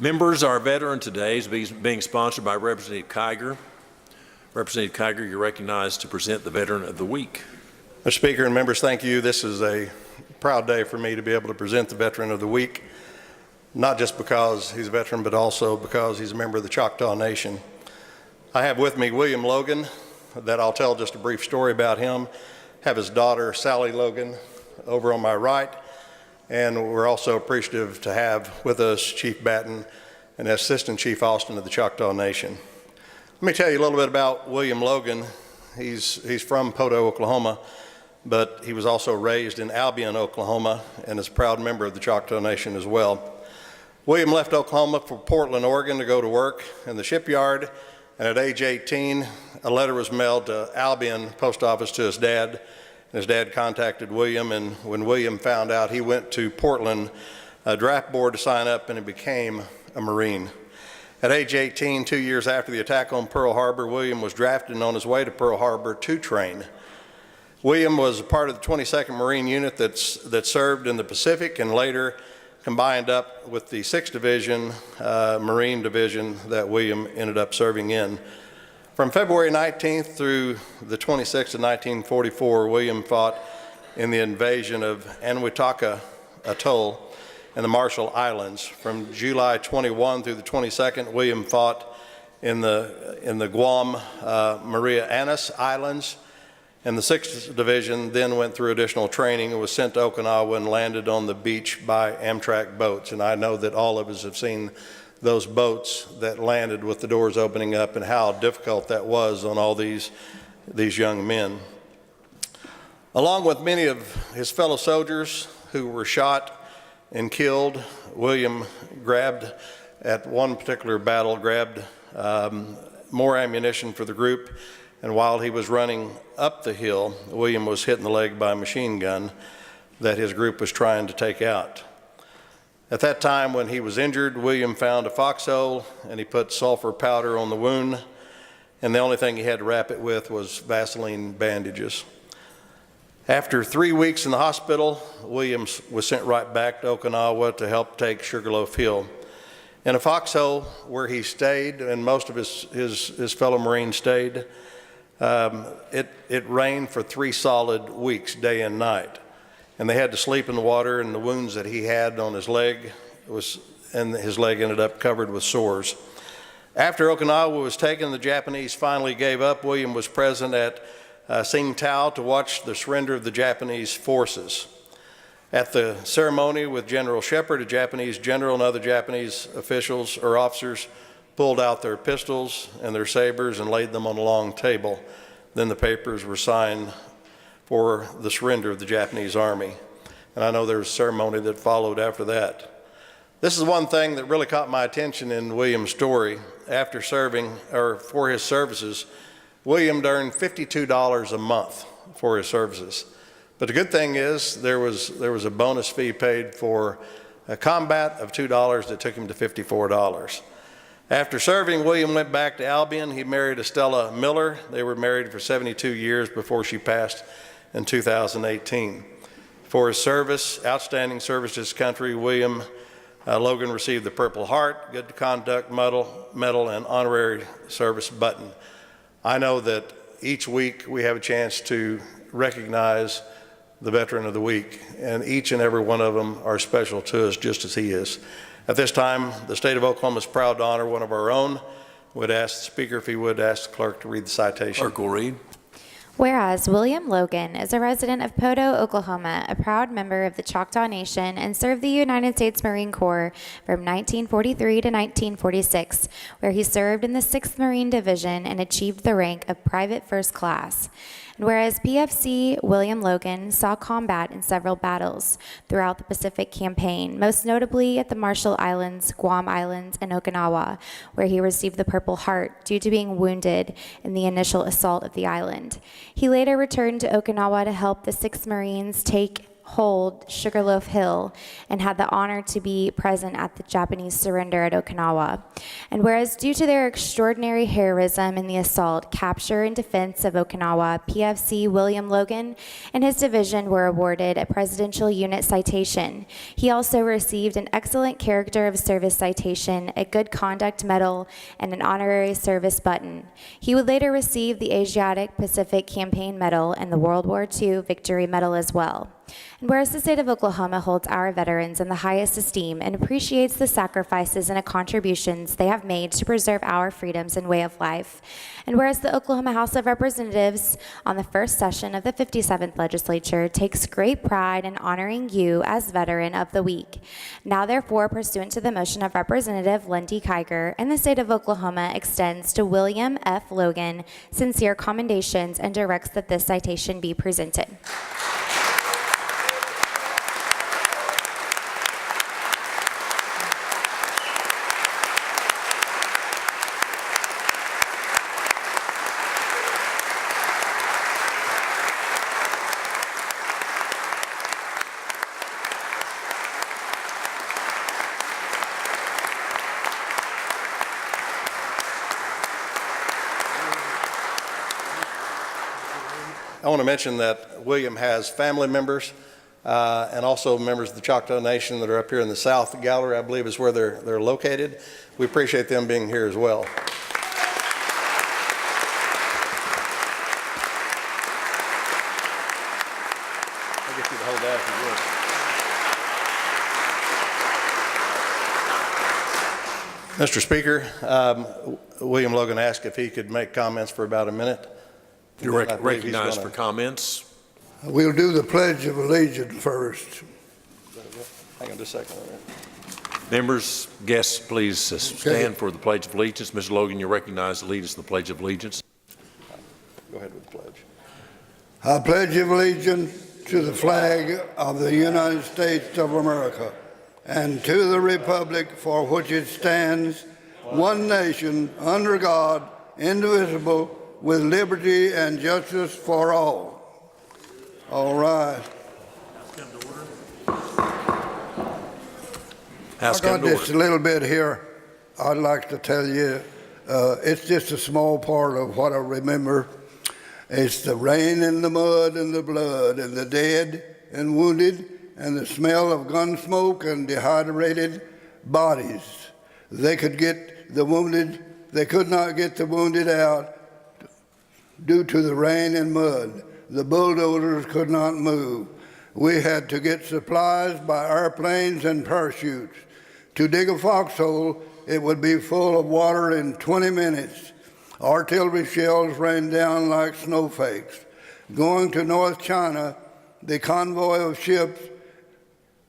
Members, our veteran today is being sponsored by Representative Kiger. Representative Kiger, you're recognized to present the Veteran of the Week. Mr. Speaker and members, thank you. This is a proud day for me to be able to present the Veteran of the Week, not just because he's a veteran, but also because he's a member of the Choctaw Nation. I have with me William Logan, that I'll tell just a brief story about him. Have his daughter, Sally Logan, over on my right. And we're also appreciative to have with us Chief Batten and Assistant Chief Austin of the Choctaw Nation. Let me tell you a little bit about William Logan. He's from Poto, Oklahoma, but he was also raised in Albion, Oklahoma, and is a proud member of the Choctaw Nation as well. William left Oklahoma for Portland, Oregon to go to work in the shipyard, and at age 18, a letter was mailed to Albion Post Office to his dad. His dad contacted William, and when William found out, he went to Portland Draft Board to sign up, and he became a Marine. At age 18, 2 years after the attack on Pearl Harbor, William was drafted and on his way to Pearl Harbor to train. William was a part of the 22nd Marine Unit that served in the Pacific and later combined up with the 6th Division, Marine Division that William ended up serving in. From February 19th through the 26th of 1944, William fought in the invasion of Anwitaka Atoll and the Marshall Islands. From July 21 through the 22nd, William fought in the Guam Maria Annis Islands, and the 6th Division then went through additional training and was sent to Okinawa and landed on the beach by Amtrak boats. And I know that all of us have seen those boats that landed with the doors opening up and how difficult that was on all these young men. Along with many of his fellow soldiers who were shot and killed, William at one particular battle, grabbed more ammunition for the group, and while he was running up the hill, William was hit in the leg by a machine gun that his group was trying to take out. At that time, when he was injured, William found a foxhole and he put sulfur powder on the wound, and the only thing he had to wrap it with was Vaseline bandages. After 3 weeks in the hospital, William was sent right back to Okinawa to help take Sugarloaf Hill. In a foxhole where he stayed, and most of his fellow Marines stayed, it rained for 3 solid weeks, day and night. And they had to sleep in the water, and the wounds that he had on his leg and his leg ended up covered with sores. After Okinawa was taken, the Japanese finally gave up. William was present at Tsingtao to watch the surrender of the Japanese forces. At the ceremony with General Shepard, a Japanese general, and other Japanese officials or officers pulled out their pistols and their sabers and laid them on a long table. Then the papers were signed for the surrender of the Japanese army. And I know there was a ceremony that followed after that. This is one thing that really caught my attention in William's story. After serving, or for his services, William earned $52 a month for his services. But the good thing is there was a bonus fee paid for a combat of $2 that took him to $54. After serving, William went back to Albion. He married Estella Miller. They were married for 72 years before she passed in 2018. For his service, outstanding service to his country, William Logan received the Purple Heart, Good Conduct Medal, and Honorary Service Button. I know that each week we have a chance to recognize the Veteran of the Week, and each and every one of them are special to us just as he is. At this time, the state of Oklahoma is proud to honor one of our own. Would ask the Speaker if he would ask the clerk to read the citation. Clerk will read. Whereas William Logan is a resident of Poto, Oklahoma, a proud member of the Choctaw Nation, and served the United States Marine Corps from 1943 to 1946, where he served in the 6th Marine Division and achieved the rank of Private First Class. And whereas PFC William Logan saw combat in several battles throughout the Pacific Campaign, most notably at the Marshall Islands, Guam Islands, and Okinawa, where he received the Purple Heart due to being wounded in the initial assault of the island. He later returned to Okinawa to help the 6th Marines take hold Sugarloaf Hill and had the honor to be present at the Japanese surrender at Okinawa. And whereas due to their extraordinary heroism in the assault, capture, and defense of Okinawa, PFC William Logan and his division were awarded a Presidential Unit Citation. He also received an Excellent Character of Service Citation, a Good Conduct Medal, and an Honorary Service Button. He would later receive the Asiatic Pacific Campaign Medal and the World War II Victory Medal as well. And whereas the state of Oklahoma holds our veterans in the highest esteem and appreciates the sacrifices and contributions they have made to preserve our freedoms and way of life, and whereas the Oklahoma House of Representatives on the first session of the 57th Legislature takes great pride in honoring you as Veteran of the Week. Now therefore, pursuant to the motion of Representative Lindy Kiger, and the state of Oklahoma extends to William F. Logan sincere commendations and directs that this citation be presented. I want to mention that William has family members and also members of the Choctaw Nation that are up here in the South Gallery, I believe is where they're located. We appreciate them being here as well. I'll get you to hold that if you would. Mr. Speaker, William Logan asked if he could make comments for about a minute. You're recognized for comments. We'll do the Pledge of Allegiance first. Hang on just a second. Members, guests, please stand for the Pledge of Allegiance. Mr. Logan, you're recognized to lead us in the Pledge of Allegiance. Go ahead with the pledge. I pledge allegiance to the flag of the United States of America and to the republic for which it stands, one nation, under God, indivisible, with liberty and justice for all. All right. House I got come to just order. a little bit here I'd like to tell you. It's just a small part of what I remember. It's the rain and the mud and the blood and the dead and wounded and the smell of gun smoke and dehydrated bodies. They could get the wounded, they could not get the wounded out due to the rain and mud. The bulldozers could not move. We had to get supplies by airplanes and parachutes. To dig a foxhole, it would be full of water in 20 minutes. Artillery shells rained down like snowflakes. Going to North China, the convoy of ships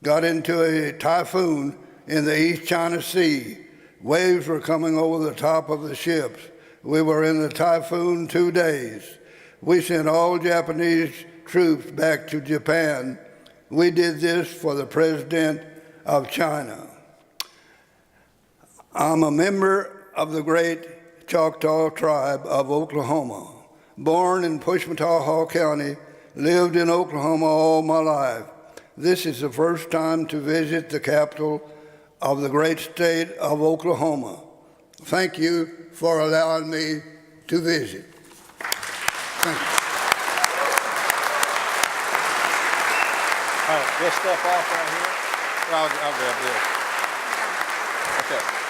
got into a typhoon in the East China Sea. Waves were coming over the top of the ships. We were in the typhoon 2 days. We sent all Japanese troops back to Japan. We did this for the President of China. I'm a member of the great Choctaw tribe of Oklahoma. Born in Pushmataha County, lived in Oklahoma all my life. This is the first time to visit the capital of the great state of Oklahoma. Thank you for allowing me to visit. Thank you. All right, we'll step off right here. I'll grab this. Okay.